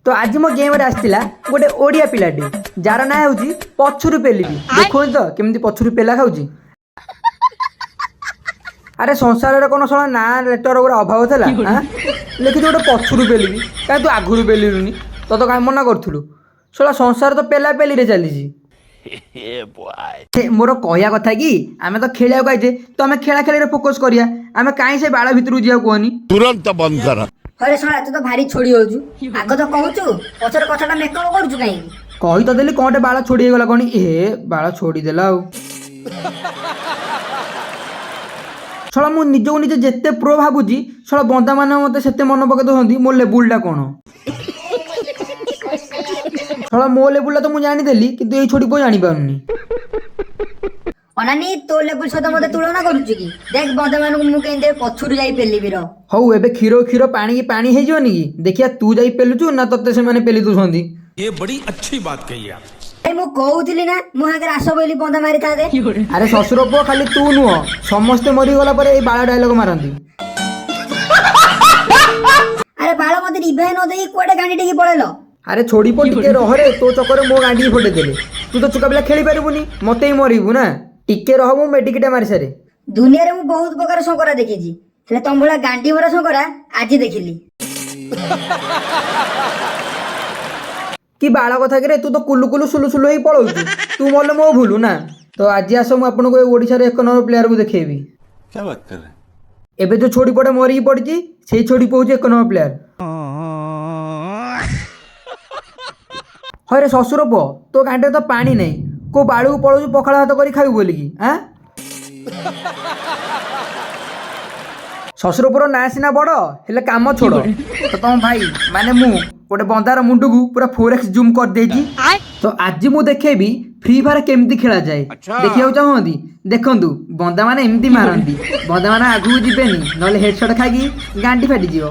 तो आज मो गेम रे आसला गोटे ओडिया पिलाटी जार ना हूँ पछरू पेलिबी देखो तो केमती पछरू पेला खाऊची। अरे संसार कौन शा ना लेटर गोटे अभाव था लिखी गोटे पछरू पेलिबी कहीं तू आगुरी पेलुनी तो कहीं मना करूँ शा संसार तो पेला पेली रे चली। मोर कहया कथा कि आमे तो खेलिया कहे तो आमे खेला खेल फोकस करिया आमे कहीं से बाड़ भितर जा कहनी तुरंत बंद कर। अरे शोना तू तो भारी छोड़ी होजु आग तो कहूचु पछर कथाटा मेकअप करजु काई कहि तो देली कोनटे बाळ छोड़ी गला कोनी ए बाळ छोड़ी देला आ छला मु निजो निजे जेते प्रो भाबुजी छला बंदा माने मते सेते मन पके दोहंदी मो लेबुलटा कोन छला मो लेबुलटा तो मु जानि देली किंतु ए छोड़ी को जानि पाउनी। अनानी तो लेबुल सदा मते तुलना करूचु कि देख बंदा मानु मु केंदे पछुर जाई पेलिबी रो हौ एबे खीरो खीरो पानी की पानी हे जोनी कि देखिया तू जाई पेलुचु ना तते से माने पेली दुसंदी। ये बड़ी अच्छी बात कही आप। ए मु कहउथिली ना मु हागर आसो बोली बंदा मारी था दे। अरे ससुर पो खाली तू नुह समस्त मरी गला पर ए बाळा डायलॉग मारंदी। अरे बाळ मते रिभे न देई कोडे गांडी टेकी पळेलो। अरे छोड़ी पो टिके रह रे तो चक्कर मो गांडी फोटे देले तू तो चुका बेला खेली पारिबुनी मते ही मरिबु ना टिके रह मु मेडिकेटा मारी सारे। दुनिया रे मु बहुत प्रकार संकरा देखिजी हेले तम भला गांडी भरा संकरा आज देखिली। कि बाळ कथा के रे तू तो कुलु कुलु सुलु सुलु ही पळौ तू मोले मो भूलु ना। तो आज आस मु आपन को ओडिसा रे एक नंबर प्लेयर को देखेबी। क्या बात कर रहे एबे जो छोड़ी पड़े मरी पड़ची सेही छोड़ी पहुंचे एक नंबर प्लेयर। हरे ससुर पो तो गांडे तो पानी नहीं को बाळू पळौ पखाळ हाथ करी खाइबु बोली कि हां ससुरपुर ना सीना बड़ हेले काम छोड़ तो तुम भाई माने मु गोटे बंदार मुंडू को पूरा 4x जूम कर देजी। तो आज मु देखेबी फ्री फायर केमती खेला जाए देखिया चाहती देखंतु बंदा माने एमती मारंती बंदा माने आगु जिबेनी नले हेडशॉट खागी गांडी फाटी जीवो।